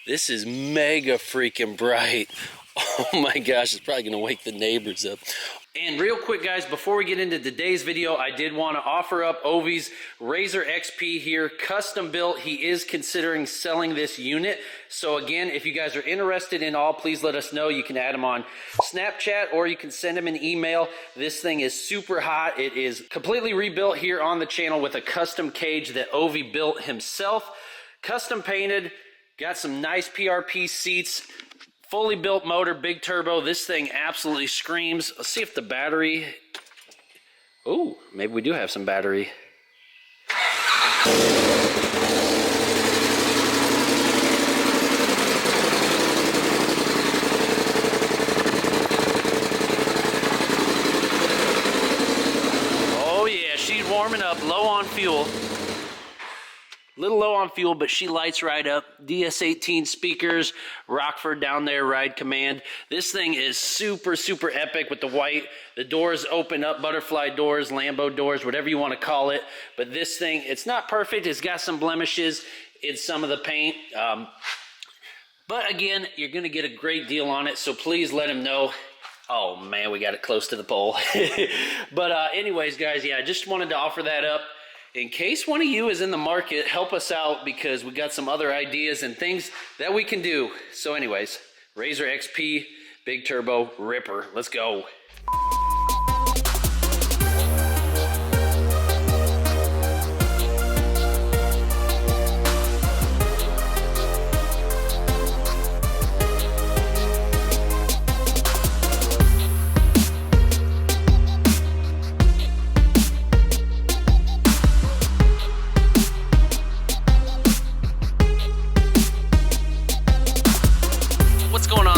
This is mega freaking bright. Oh my gosh, it's probably gonna wake the neighbors up. And real quick guys, before we get into today's video, I did want to offer up Ovi's Razor XP here, custom built. He is considering selling this unit. So again, if you guys are interested in all, please let us know. You can add him on Snapchat or you can send him an email. This thing is super hot. It is completely rebuilt here on the channel with a custom cage that Ovi built himself. Custom painted, got some nice PRP seats. Fully built motor, big turbo. This thing absolutely screams. Let's see if the battery... Oh, maybe we do have some battery. Oh yeah, she's warming up, low on fuel. Little low on fuel, but she lights right up. DS18 speakers, Rockford down there, ride command. This thing is super, super epic with the white. The doors open up, butterfly doors, Lambo doors, whatever you want to call it. But this thing, it's not perfect. It's got some blemishes in some of the paint. But again, you're going to get a great deal on it, so please let him know. Oh man, we got it close to the pole. But anyways, guys, yeah, I just wanted to offer that up. In case one of you is in the market, help us out because we got some other ideas and things that we can do. So anyways, Razor XP, big turbo, ripper. Let's go.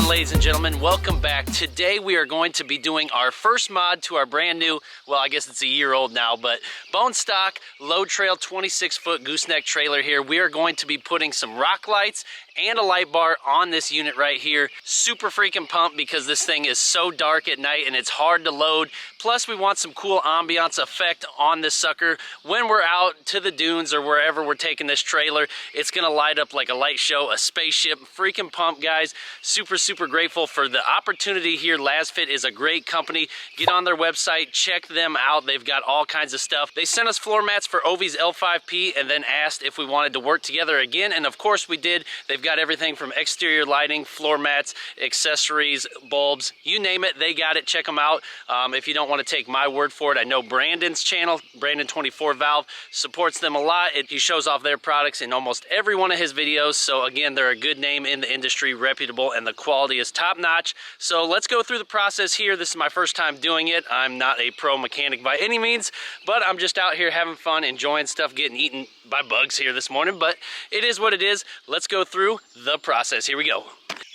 Ladies and gentlemen, welcome back. Today we are going to be doing our first mod to our brand new, well, I guess it's a year old now, but bone stock load trail 26-foot gooseneck trailer here. We are going to be putting some rock lights and a light bar on this unit right here. Super freaking pumped because this thing is so dark at night and it's hard to load. Plus we want some cool ambiance effect on this sucker. When we're out to the dunes or wherever we're taking this trailer, it's gonna light up like a light show, a spaceship. Freaking pumped, guys. Super, super grateful for the opportunity here. LazFit is a great company. Get on their website, check them out. They've got all kinds of stuff. They sent us floor mats for Ovi's L5P and then asked if we wanted to work together again, and of course we did. They've got everything from exterior lighting, floor mats, accessories, bulbs, you name it, they got it. Check them out. If you don't want to take my word for it, I know Brandon's channel, Brandon 24 Valve, supports them a lot. He shows off their products in almost every one of his videos. So again, they're a good name in the industry, reputable, and the quality is top notch. So let's go through the process here. This is my first time doing it. I'm not a pro mechanic by any means, but I'm just out here having fun, enjoying stuff, getting eaten by bugs here this morning, but it is what it is. Let's go through the process. Here we go.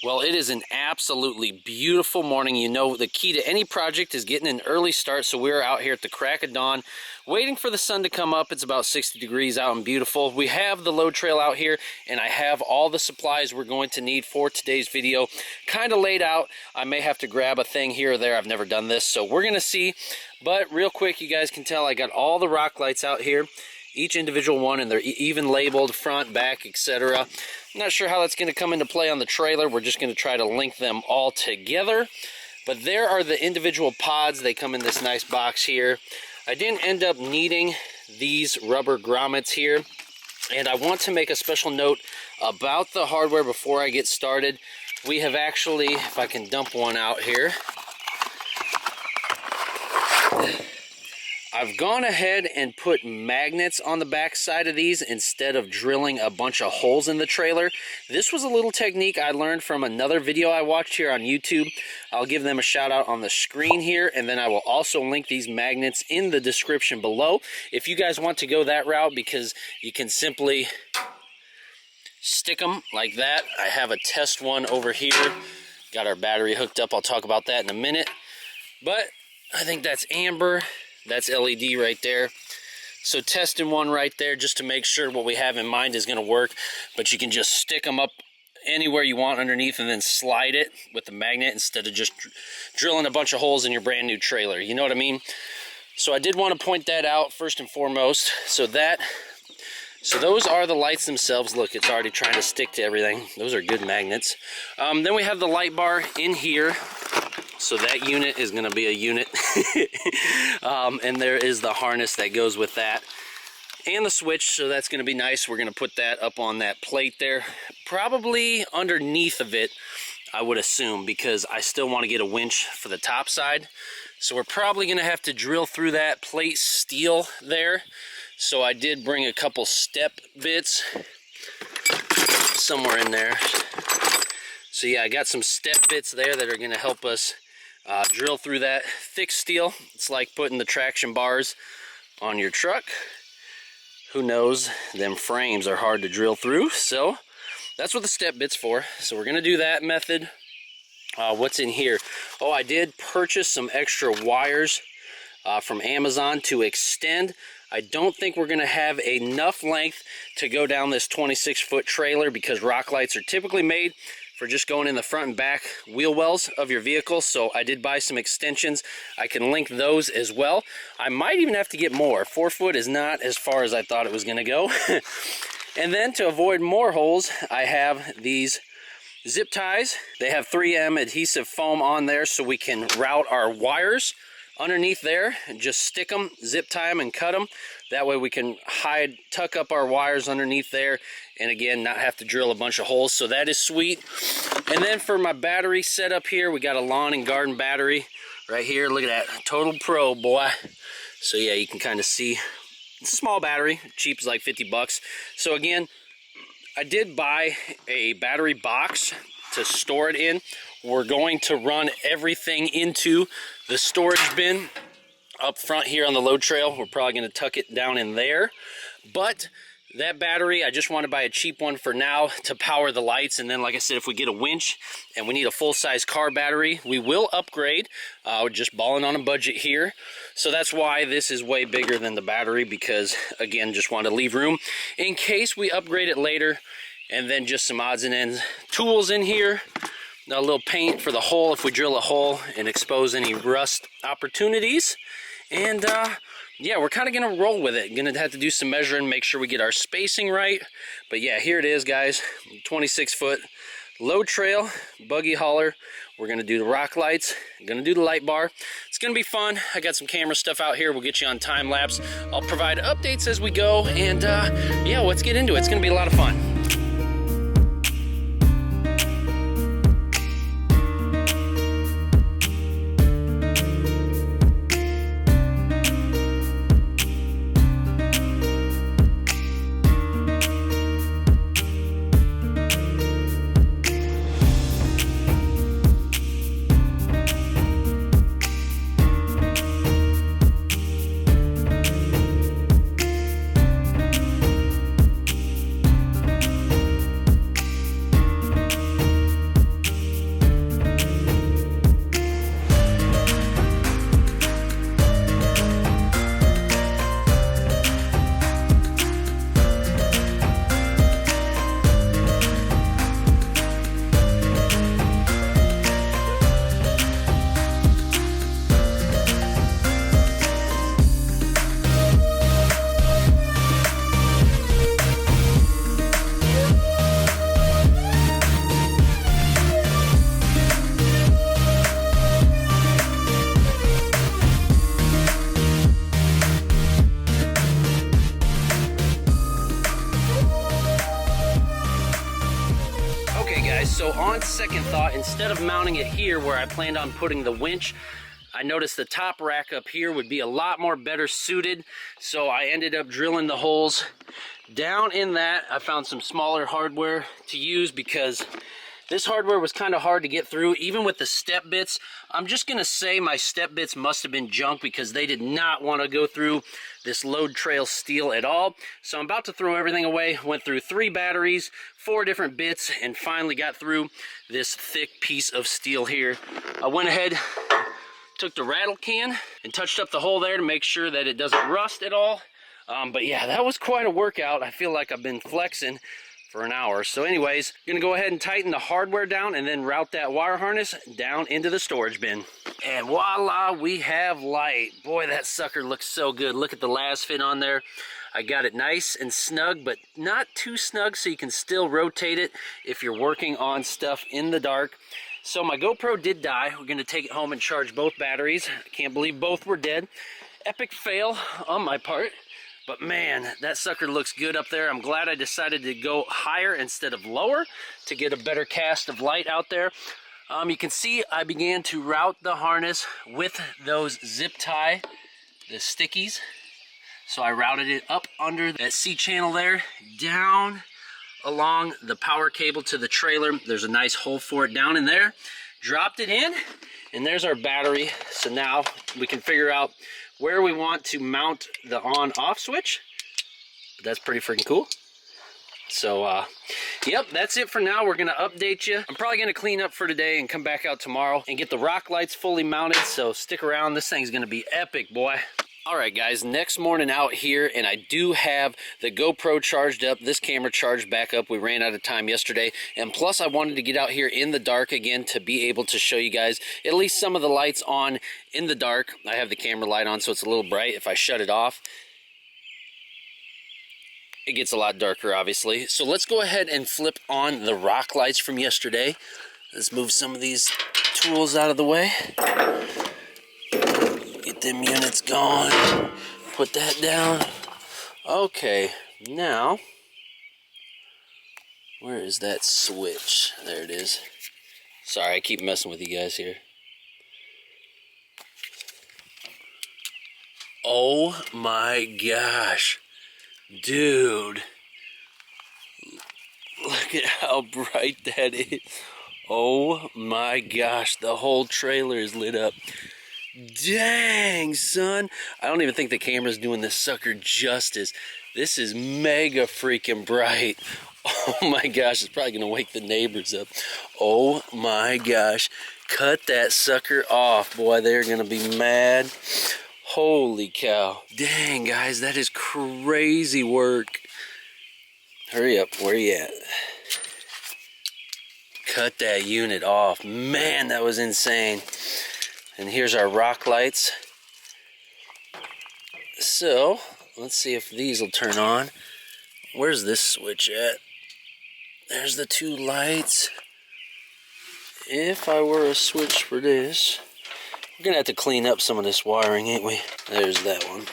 Well, it is an absolutely beautiful morning. You know, the key to any project is getting an early start, so we're out here at the crack of dawn waiting for the sun to come up. It's about 60 degrees out and beautiful. We have the load trail out here, and I have all the supplies we're going to need for today's video kind of laid out. I may have to grab a thing here or there. I've never done this, so we're going to see. But real quick, you guys can tell I got all the rock lights out here, each individual one, and they're even labeled front, back, etc. I'm not sure how that's going to come into play on the trailer. We're just going to try to link them all together. But there are the individual pods. They come in this nice box here. I didn't end up needing these rubber grommets here. And I want to make a special note about the hardware before I get started. We have actually, if I can dump one out here, I've gone ahead and put magnets on the back side of these instead of drilling a bunch of holes in the trailer. This was a little technique I learned from another video I watched here on YouTube. I'll give them a shout out on the screen here, and then I will also link these magnets in the description below if you guys want to go that route, because you can simply stick them like that. I have a test one over here. Got our battery hooked up. I'll talk about that in a minute. But I think that's amber. That's LED right there. So testing one right there just to make sure what we have in mind is going to work. But you can just stick them up anywhere you want underneath and then slide it with the magnet instead of just drilling a bunch of holes in your brand new trailer. You know what I mean? So I did want to point that out first and foremost. So that So those are the lights themselves. Look, it's already trying to stick to everything. Those are good magnets. Then we have the light bar in here. So that unit is going to be a unit. And there is the harness that goes with that. And the switch, so that's going to be nice. We're going to put that up on that plate there. Probably underneath of it, I would assume, because I still want to get a winch for the top side. So we're probably going to have to drill through that plate steel there. So I did bring a couple step bits somewhere in there. So yeah, I got some step bits there that are going to help us drill through that thick steel. It's like putting the traction bars on your truck. Who knows, them frames are hard to drill through, so that's what the step bit's for. So we're going to do that method. What's in here? Oh, I did purchase some extra wires from Amazon to extend. I don't think we're going to have enough length to go down this 26-foot trailer because rock lights are typically made for just going in the front and back wheel wells of your vehicle. So I did buy some extensions. I can link those as well. I might even have to get more. 4 foot is not as far as I thought it was going to go. And then to avoid more holes, I have these zip ties. They have 3M adhesive foam on there so we can route our wires underneath there and just stick them, zip tie them, and cut them. That way we can tuck up our wires underneath there, and again, not have to drill a bunch of holes. So that is sweet. And then for my battery setup here, we got a lawn and garden battery right here. Look at that, Total Pro, boy. So yeah, you can kind of see it's a small battery, cheap is like 50 bucks. So again, I did buy a battery box to store it in. We're going to run everything into the storage bin up front here on the load trail. We're probably going to tuck it down in there. But that battery, I just want to buy a cheap one for now to power the lights. And then, like I said, if we get a winch and we need a full-size car battery, we will upgrade. We're just balling on a budget here. So that's why this is way bigger than the battery, because, again, just want to leave room in case we upgrade it later. And then just some odds and ends tools in here. A little paint for the hole if we drill a hole and expose any rust opportunities. And yeah, we're kind of going to roll with it. Going to have to do some measuring, make sure we get our spacing right. But yeah, here it is, guys. 26-foot load trail, buggy hauler. We're going to do the rock lights. Going to do the light bar. It's going to be fun. I got some camera stuff out here. We'll get you on time lapse. I'll provide updates as we go. And yeah, let's get into it. It's going to be a lot of fun. So on second thought, instead of mounting it here where I planned on putting the winch, I noticed the top rack up here would be a lot more better suited. So I ended up drilling the holes down in that. I found some smaller hardware to use because this hardware was kind of hard to get through, even with the step bits. I'm just going to say my step bits must have been junk because they did not want to go through this load trail steel at all. So I'm about to throw everything away. Went through 3 batteries, 4 different bits, and finally got through this thick piece of steel here. I went ahead, took the rattle can, and touched up the hole there to make sure that it doesn't rust at all. But yeah, that was quite a workout. I feel like I've been flexing for an hour. So anyways, gonna go ahead and tighten the hardware down and then route that wire harness down into the storage bin. And voila, we have light. Boy, that sucker looks so good. Look at the last fit on there. I got it nice and snug, but not too snug, so you can still rotate it if you're working on stuff in the dark. So my GoPro did die. We're gonna take it home and charge both batteries. I can't believe both were dead. Epic fail on my part. But man, that sucker looks good up there. I'm glad I decided to go higher instead of lower to get a better cast of light out there. You can see I began to route the harness with those zip tie, the stickies. So I routed it up under that C channel there, down along the power cable to the trailer. There's a nice hole for it down in there. Dropped it in, and there's our battery. So now we can figure out where we want to mount the on-off switch. But that's pretty freaking cool. So, yep, that's it for now. We're going to update you. I'm probably going to clean up for today and come back out tomorrow and get the rock lights fully mounted. So stick around. This thing's going to be epic, boy. All right, guys, next morning out here, and I do have the GoPro charged up, this camera charged back up. We ran out of time yesterday, and plus I wanted to get out here in the dark again to be able to show you guys at least some of the lights on in the dark. I have the camera light on, so it's a little bright. If I shut it off, it gets a lot darker, obviously. So let's go ahead and flip on the rock lights from yesterday. Let's move some of these tools out of the way. Get them units gone. Put that down. Okay, now, where is that switch? There it is. Sorry, I keep messing with you guys here. Oh my gosh. Dude. Look at how bright that is. Oh my gosh, the whole trailer is lit up. Dang, son. I don't even think the camera's doing this sucker justice. This is mega freaking bright. Oh my gosh, it's probably gonna wake the neighbors up. Oh my gosh. Cut that sucker off, boy. They're gonna be mad. Holy cow. Dang, guys, that is crazy work. Hurry up, where you at? Cut that unit off. Man, that was insane. And here's our rock lights. So, let's see if these will turn on. Where's this switch at? There's the two lights. If I were a switch for this, we're gonna have to clean up some of this wiring, ain't we? There's that one.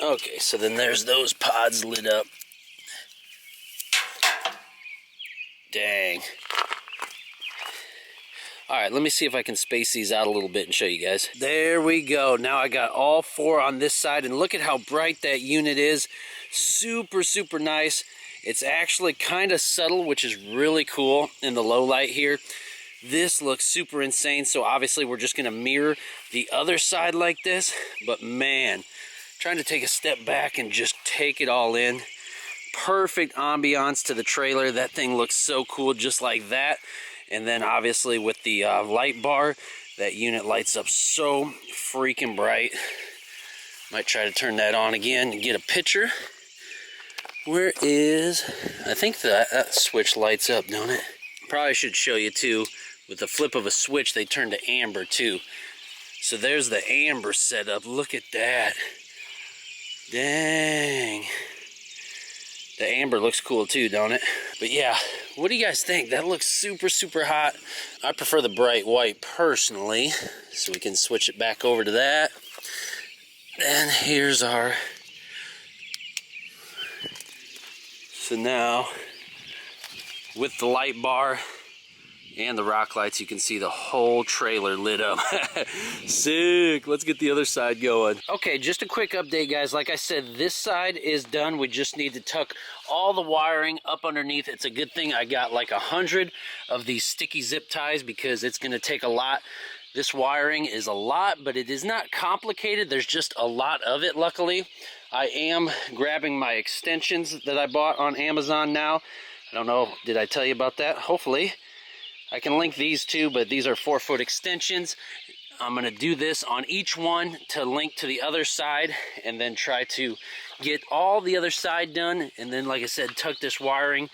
Okay, so then there's those pods lit up. Dang. Alright, let me see if I can space these out a little bit and show you guys. There we go. Now I got all four on this side, and look at how bright that unit is. Super, super nice. It's actually kind of subtle, which is really cool in the low light here. This looks super insane, so obviously we're just going to mirror the other side like this. But man, trying to take a step back and just take it all in. Perfect ambiance to the trailer. That thing looks so cool just like that. And then obviously with the light bar, that unit lights up so freaking bright. Might try to turn that on again and get a picture. Where is, I think that switch lights up, don't it? Probably should show you too, with the flip of a switch, they turn to amber too. So there's the amber setup. Look at that. Dang. The amber looks cool too, don't it? But yeah, what do you guys think? That looks super, super hot. I prefer the bright white personally, so we can switch it back over to that. And here's our... So now, with the light bar and the rock lights, you can see the whole trailer lit up. Sick. Let's get the other side going. Okay, just a quick update, guys. Like I said, this side is done. We just need to tuck all the wiring up underneath. It's a good thing I got like 100 of these sticky zip ties because it's going to take a lot. This wiring is a lot, but it is not complicated. There's just a lot of it, luckily. I am grabbing my extensions that I bought on Amazon now. I don't know, did I tell you about that? Hopefully. I can link these two, but these are 4-foot extensions. I'm going to do this on each one to link to the other side and then try to get all the other side done. And then, like I said, tuck this wiring.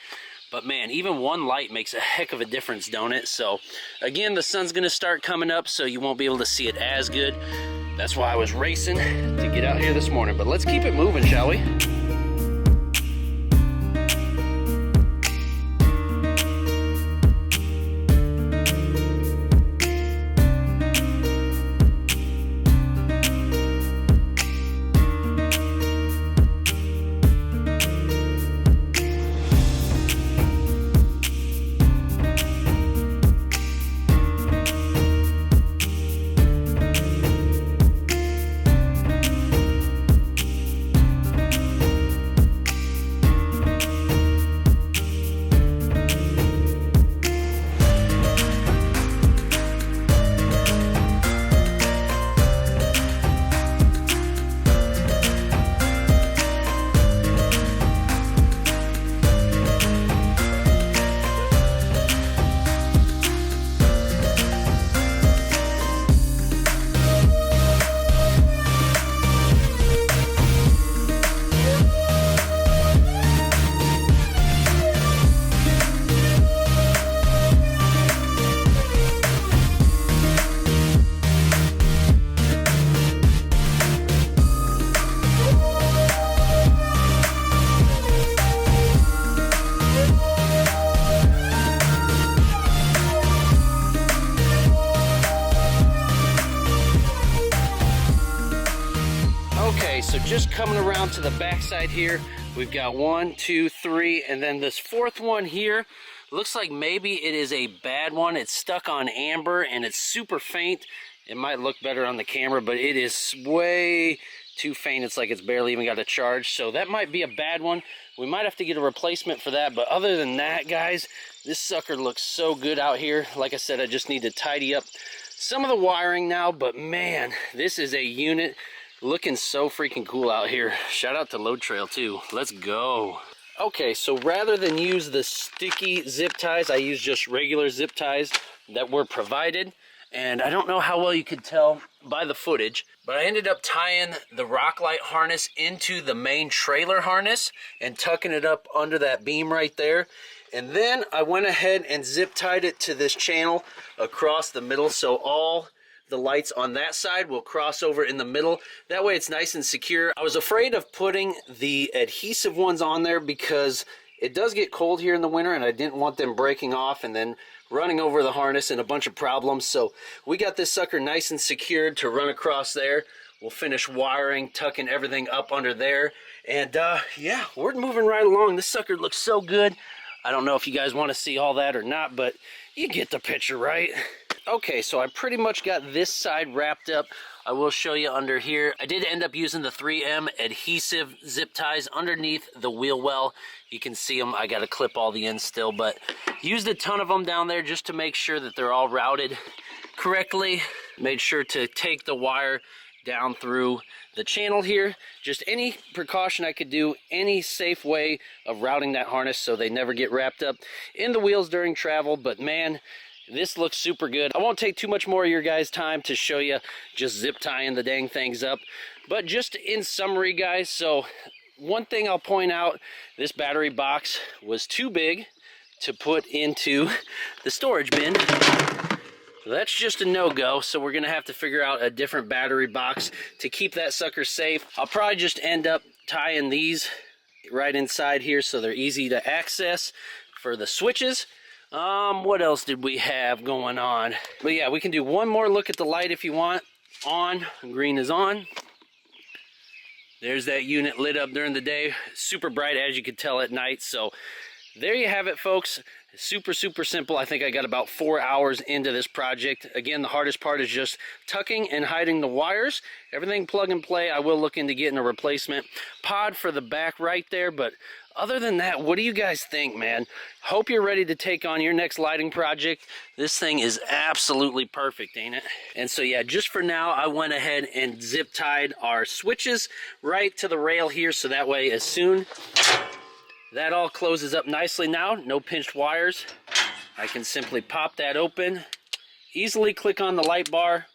But man, even one light makes a heck of a difference, don't it? So again, the sun's going to start coming up, so you won't be able to see it as good. That's why I was racing to get out here this morning. But let's keep it moving, shall we? Okay, so just coming around to the backside here, we've got 1, 2, 3, and then this fourth one here. Looks like maybe it is a bad one. It's stuck on amber and it's super faint. It might look better on the camera, but it is way too faint. It's like it's barely even got a charge. So that might be a bad one. We might have to get a replacement for that. But other than that, guys, this sucker looks so good out here. Like I said, I just need to tidy up some of the wiring now. But man, this is a unit looking so freaking cool out here. Shout out to Load Trail too. Let's go. Okay, so rather than use the sticky zip ties, I use just regular zip ties that were provided. And I don't know how well you could tell by the footage, but I ended up tying the rock light harness into the main trailer harness and tucking it up under that beam right there. And then I went ahead and zip tied it to this channel across the middle, so all the lights on that side will cross over in the middle. That way it's nice and secure. I was afraid of putting the adhesive ones on there because it does get cold here in the winter and I didn't want them breaking off and then running over the harness and a bunch of problems. So we got this sucker nice and secured to run across there. We'll finish wiring, tucking everything up under there. And yeah, we're moving right along. This sucker looks so good. I don't know if you guys want to see all that or not, but you get the picture, right? Okay, so I pretty much got this side wrapped up. I will show you under here. I did end up using the 3M adhesive zip ties underneath the wheel well. You can see them. I got to clip all the ends still, but used a ton of them down there just to make sure that they're all routed correctly. Made sure to take the wire down through the channel here. Just any precaution I could do, any safe way of routing that harness so they never get wrapped up in the wheels during travel. But man, this looks super good. I won't take too much more of your guys' time to show you just zip tying the dang things up. But just in summary, guys, so one thing I'll point out, this battery box was too big to put into the storage bin. So that's just a no-go, so we're gonna have to figure out a different battery box to keep that sucker safe. I'll probably just end up tying these right inside here so they're easy to access for the switches. What else did we have going on? But yeah, we can do one more look at the light if you want. On, green is on. There's that unit lit up during the day. Super bright, as you could tell, at night. So there you have it, folks. Super, super simple. I think I got about 4 hours into this project. Again, the hardest part is just tucking and hiding the wires. Everything plug and play. I will look into getting a replacement pod for the back right there, but other than that, what do you guys think, man? Hope you're ready to take on your next lighting project. This thing is absolutely perfect, ain't it? And so yeah, just for now, I went ahead and zip tied our switches right to the rail here, so that way as soon that all closes up nicely now, no pinched wires, I can simply pop that open, easily click on the light bar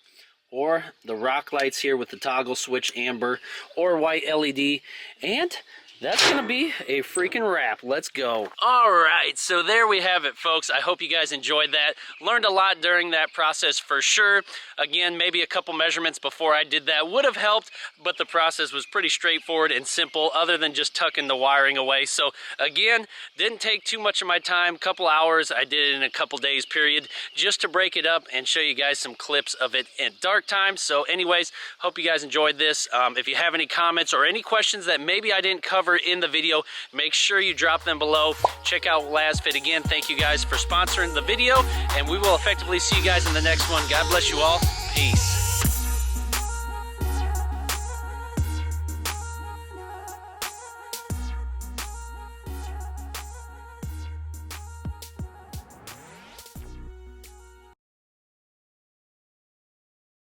or the rock lights here with the toggle switch, amber or white LED, and that's gonna be a freaking wrap. Let's go. All right, so there we have it, folks. I hope you guys enjoyed that. Learned a lot during that process for sure. Again, maybe a couple measurements before I did that would have helped, but the process was pretty straightforward and simple other than just tucking the wiring away. So again, didn't take too much of my time, couple hours. I did it in a couple days period just to break it up and show you guys some clips of it at dark time. So anyways, hope you guys enjoyed this. If you have any comments or any questions that maybe I didn't cover in the video, make sure you drop them below. Check out LazFit again. Thank you guys for sponsoring the video, and we will effectively see you guys in the next one. God bless you all. Peace.